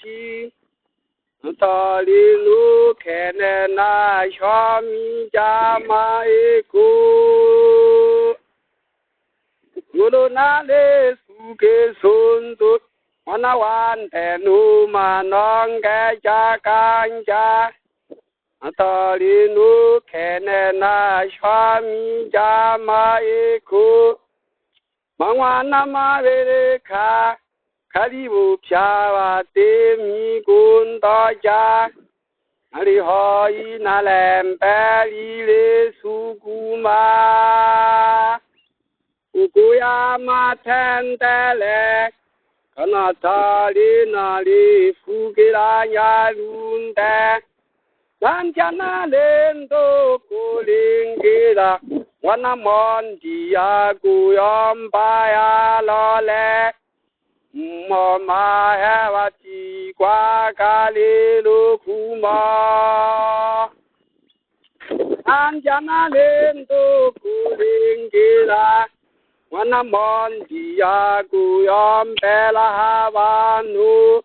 chi ta li lu khe ne na sha mi ja ma e ko guru na le su ke sun tu wana wan te nu ma nong ke cha kan cha ta li lu khe ne na sha mi ja ma e ko Mangwa nama vere ka karibu pyawa te mi kun to ja ari hoi na lem peli le sukuma ukuya ma ten tele kana tali na li fukira ya lunde dan jana len to kulingira Wana mon dia guyom baya lole mo ma hewa ti kwa kali lu kuma anjana lento kulingila wana mon dia guyom bela havanu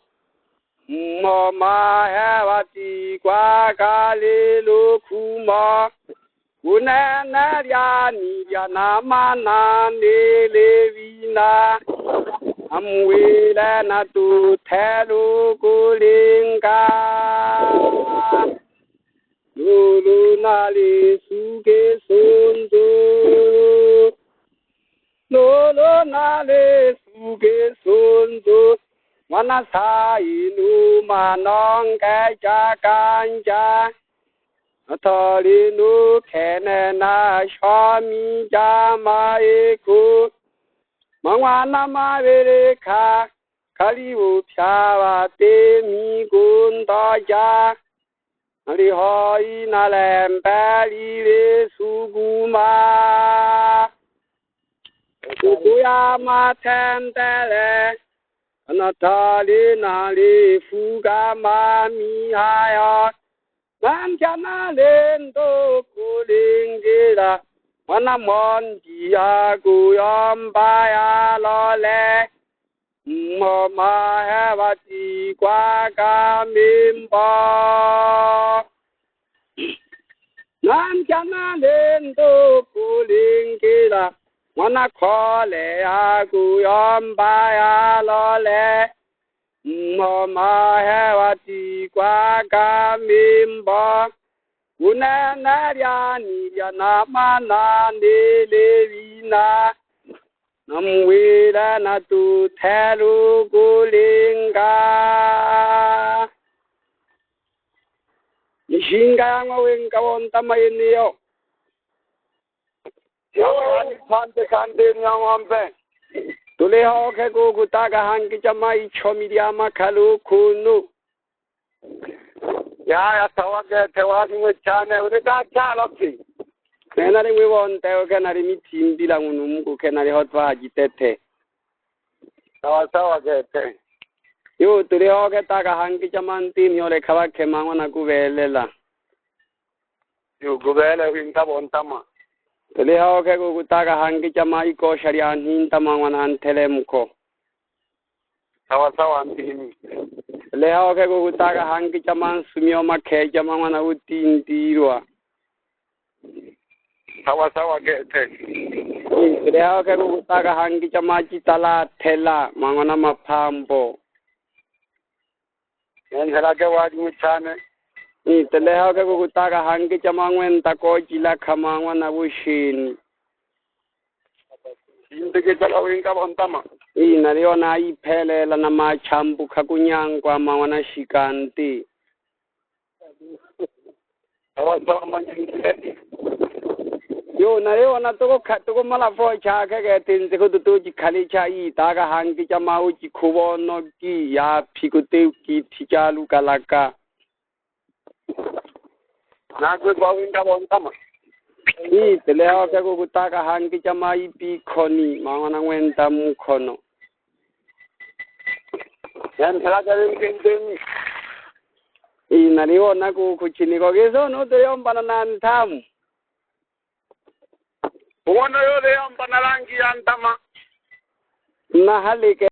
mo ma hewa ti kwa kali lu kuma Unana ya ni ya na mana ne le vina amwela na tu thelu kulinga lulu na le suge sundu lulu na le suge sundu wana sai nu manong ka cha kanja Atali nu kene na shami jama eko Mangwa nama vere ka Kali u pyawa te mi gunda ja Ali hoi na lempeli le suguma Ukuya ma tentele Anatali na le fuga ma mi haya Manjana lento kulingira wana mon dia guyom baya lole mo ma hewa ti kwa ka mimbo Manjana lento kulingira wana kole ya guyom baya lole Mama hewa ti kwa ka mimba Unana ya ni ya na mana ne le vina Namwila na tu thelu kulinga Nishinga ngawinga wonta mayiniyo Yawa ni pante kande nyawampe Tule hoke ko kutaga hangi jamai chomidia makalu kunu. Ya tawage tewagi ngchane ureka chalokti. Kenari we won teo kenari mitim bilang unum ko kenari hotwa jitete. Tawage te. Yo tule hoke taga hangi jamanti miole kawa kemangona kuvelela. Yo kuvele winta bontama. Tele hao ke ko kutaga hangi jamai ko sharian hin tamangwan an telemko. Sawa antihimi. Tele hao ke ko kutaga hangi jaman sumio makhe jamangwan utin tirwa. Sawa ke te. Tele hao ke ko kutaga hangi jamaji tala thela mangwana mapambo. Yan hela ke wadi muchane. Tele hao ke kutaga hangi jamangwen tako jila kamangwa na bushin. Hindi ke jalawin ka bontama. Nariona ipele la na machambu kakunyangwa mangwana shikanti. Yo nariona toko malafo cha ke tinse ko tuji khali cha I taga hangi jamau ji kubono ki ya pikute ki tijalu kalaka. Naku bawinda bontama. Tele hao ke ko kutaga hangi jamai pi khoni mangwana wenta mukhono. Yan thala garin kintin. Nariona ko kuchini ko geso no te yom bananan tham. Wono yo de yom banalangi antama. Nahali ke